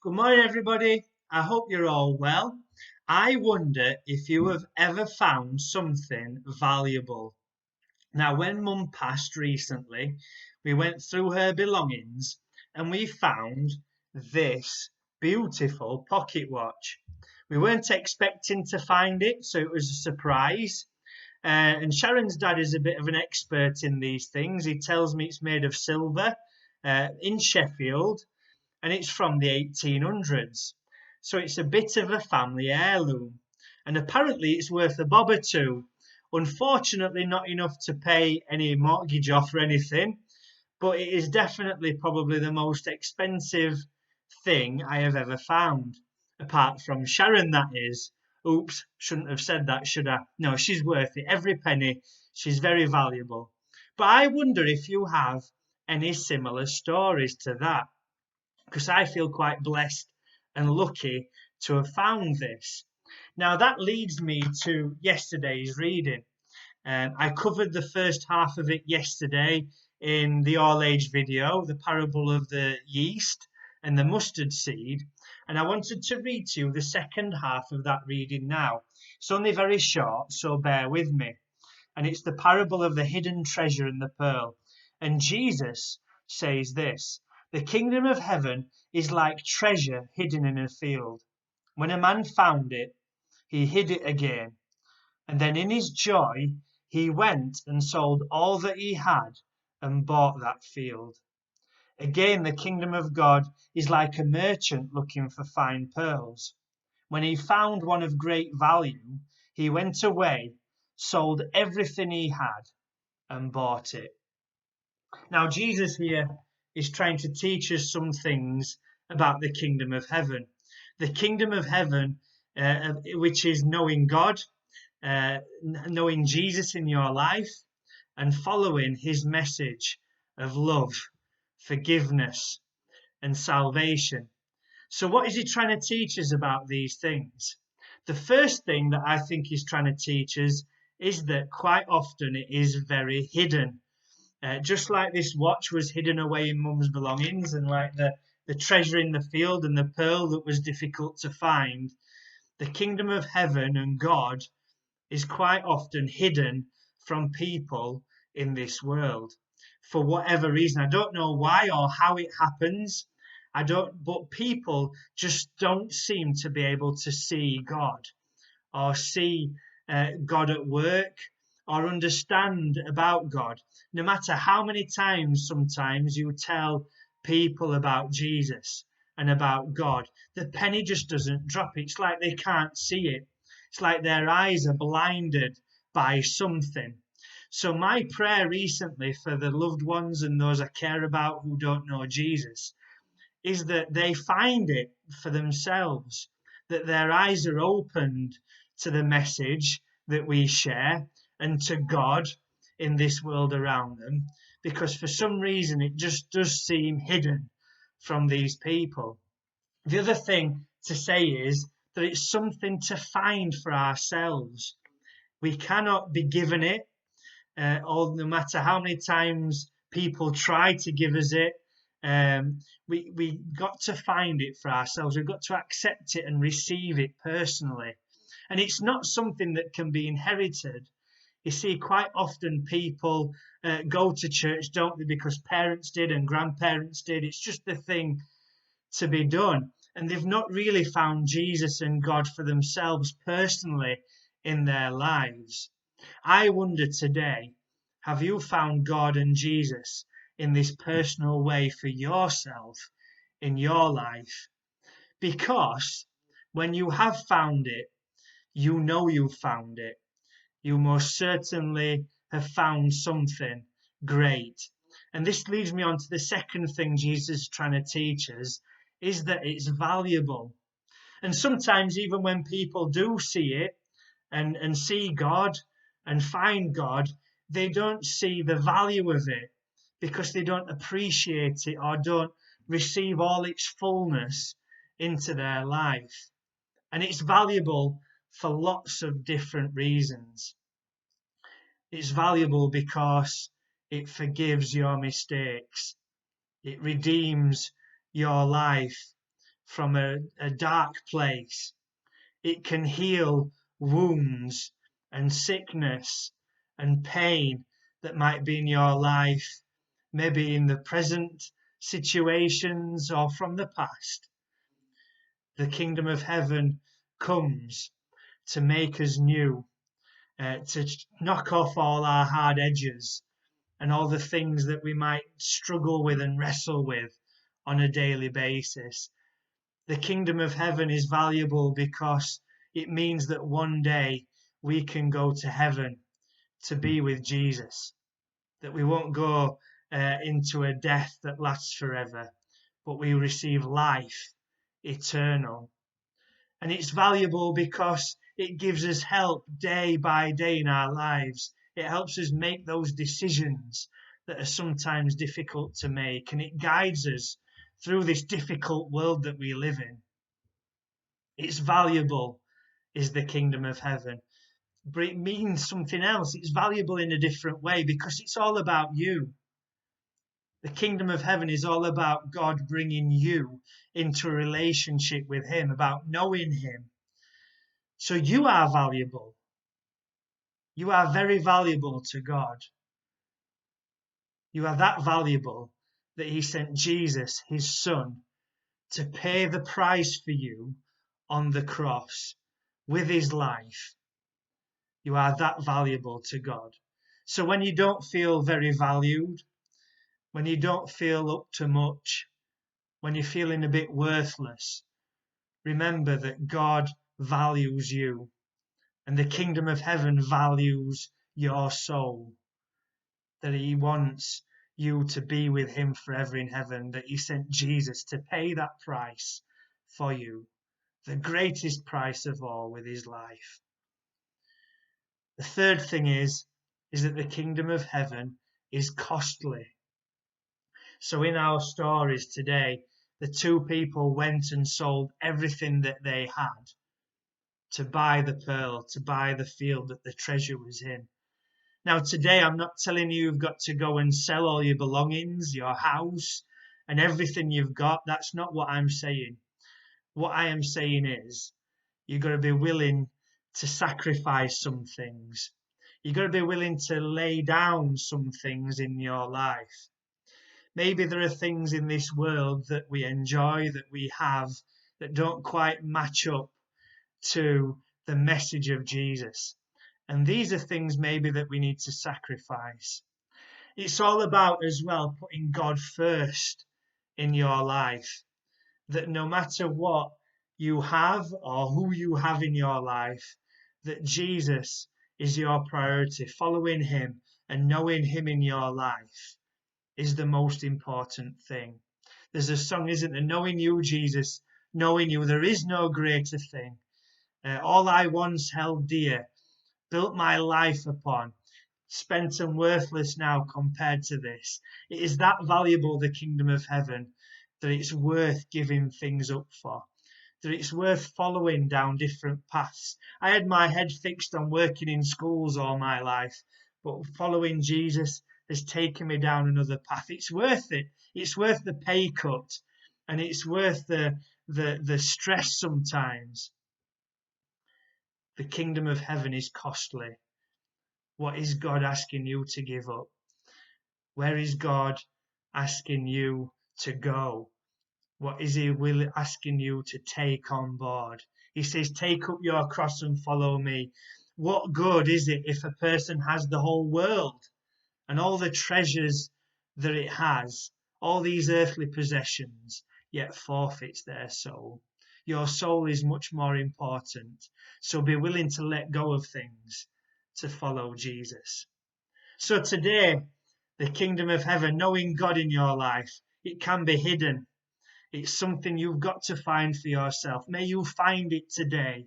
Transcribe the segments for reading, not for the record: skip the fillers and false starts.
Good morning, everybody. I hope you're all well. I wonder if you have ever found something valuable. Now, when Mum passed recently, we went through her belongings and we found this beautiful pocket watch. We weren't expecting to find it, so it was a surprise. And Sharon's dad is a bit of an expert in these things. He tells me it's made of silver in Sheffield and it's from the 1800s. So it's a bit of a family heirloom. And apparently it's worth a bob or two. Unfortunately, not enough to pay any mortgage off or anything, but it is definitely probably the most expensive thing I have ever found. Apart from Sharon, that is. Oops, shouldn't have said that, should I? No, she's worth it. Every penny. She's very valuable. But I wonder if you have any similar stories to that, because I feel quite blessed and lucky to have found this. Now, that leads me to yesterday's reading. I covered the first half of it yesterday in the All Age video, the parable of the yeast and the mustard seed. And I wanted to read to you the second half of that reading now. It's only very short, so bear with me. And it's the parable of the hidden treasure and the pearl. And Jesus says this: the kingdom of heaven is like treasure hidden in a field. When a man found it, he hid it again. And then in his joy, he went and sold all that he had and bought that field. Again, the kingdom of God is like a merchant looking for fine pearls. When he found one of great value, he went away, sold everything he had, and bought it. Now, Jesus here is trying to teach us some things about the kingdom of heaven. The kingdom of heaven, which is knowing God, knowing Jesus in your life, and following his message of love, forgiveness, and salvation. So, what is he trying to teach us about these things? The first thing that I think he's trying to teach us is that quite often it is very hidden. Just like this watch was hidden away in Mum's belongings, and like the treasure in the field and the pearl that was difficult to find, the kingdom of heaven and God is quite often hidden from people in this world for whatever reason. I don't know why or how it happens. But people just don't seem to be able to see God or see God at work or understand about God. No matter how many times sometimes you tell people about Jesus and about God, the penny just doesn't drop. It's like they can't see it. It's like their eyes are blinded by something. So my prayer recently for the loved ones and those I care about who don't know Jesus is that they find it for themselves, that their eyes are opened to the message that we share and to God in this world around them, because for some reason it just does seem hidden from these people. The other thing to say is that it's something to find for ourselves. We cannot be given it, or no matter how many times people try to give us it. We got to find it for ourselves. We've got to accept it and receive it personally. And it's not something that can be inherited. You see, quite often people go to church, don't they, because parents did and grandparents did. It's just the thing to be done. And they've not really found Jesus and God for themselves personally in their lives. I wonder today, have you found God and Jesus in this personal way for yourself in your life? Because when you have found it, you know you've found it. You most certainly have found something great. And this leads me on to the second thing Jesus is trying to teach us, is that it's valuable. And sometimes even when people do see it and see God and find God, they don't see the value of it because they don't appreciate it or don't receive all its fullness into their life. And it's valuable for lots of different reasons. It's valuable because it forgives your mistakes. It redeems your life from a dark place. It can heal wounds and sickness and pain that might be in your life, maybe in the present situations or from the past. The kingdom of heaven comes to make us new, to knock off all our hard edges and all the things that we might struggle with and wrestle with on a daily basis. The kingdom of heaven is valuable because it means that one day we can go to heaven to be with Jesus, that we won't go into a death that lasts forever, but we receive life eternal. And it's valuable because it gives us help day by day in our lives. It helps us make those decisions that are sometimes difficult to make, and it guides us through this difficult world that we live in. It's valuable, is the kingdom of heaven. But it means something else. It's valuable in a different way because it's all about you. The kingdom of heaven is all about God bringing you into a relationship with Him, about knowing Him. So you are valuable. You are very valuable to God. You are that valuable that He sent Jesus, His Son, to pay the price for you on the cross with His life. You are that valuable to God. So when you don't feel very valued, when you don't feel up to much, when you're feeling a bit worthless, remember that God values you and the kingdom of heaven values your soul, that He wants you to be with Him forever in heaven, that He sent Jesus to pay that price for you, the greatest price of all, with His life. The third thing is that the kingdom of heaven is costly. So in our stories today, the two people went and sold everything that they had to buy the pearl, to buy the field that the treasure was in. Now today, I'm not telling you you've got to go and sell all your belongings, your house, and everything you've got. That's not what I'm saying. What I am saying is you've got to be willing to sacrifice some things. You've got to be willing to lay down some things in your life. Maybe there are things in this world that we enjoy, that we have, that don't quite match up to the message of Jesus. And these are things maybe that we need to sacrifice. It's all about as well putting God first in your life. That no matter what you have or who you have in your life, that Jesus is your priority. Following Him and knowing Him in your life is the most important thing. There's a song, isn't there? Knowing you, Jesus, knowing you, there is no greater thing. All I once held dear, built my life upon, spent and worthless now compared to this. It is that valuable, the kingdom of heaven, that it's worth giving things up for, that it's worth following down different paths. I had my head fixed on working in schools all my life, but following Jesus has taken me down another path. It's worth it. It's worth the pay cut, and it's worth the stress sometimes. The kingdom of heaven is costly. What is God asking you to give up? Where is God asking you to go? What is He asking you to take on board? He says, take up your cross and follow me. What good is it if a person has the whole world and all the treasures that it has, all these earthly possessions, yet forfeits their soul? Your soul is much more important. So be willing to let go of things to follow Jesus. So today, the kingdom of heaven, knowing God in your life, it can be hidden. It's something you've got to find for yourself. May you find it today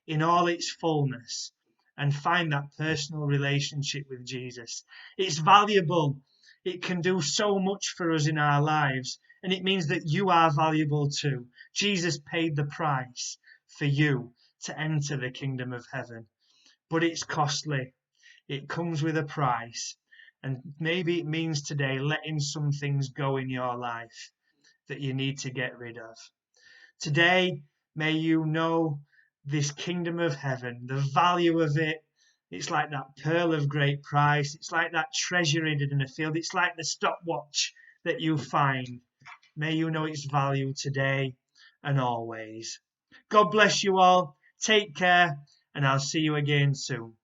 in all its fullness and find that personal relationship with Jesus. It's valuable. It can do so much for us in our lives, and it means that you are valuable too. Jesus paid the price for you to enter the kingdom of heaven, but it's costly. It comes with a price, and maybe it means today letting some things go in your life that you need to get rid of. Today, may you know this kingdom of heaven, the value of it. It's like that pearl of great price. It's like that treasure hidden in a field. It's like the stopwatch that you find. May you know its value today and always. God bless you all. Take care, and I'll see you again soon.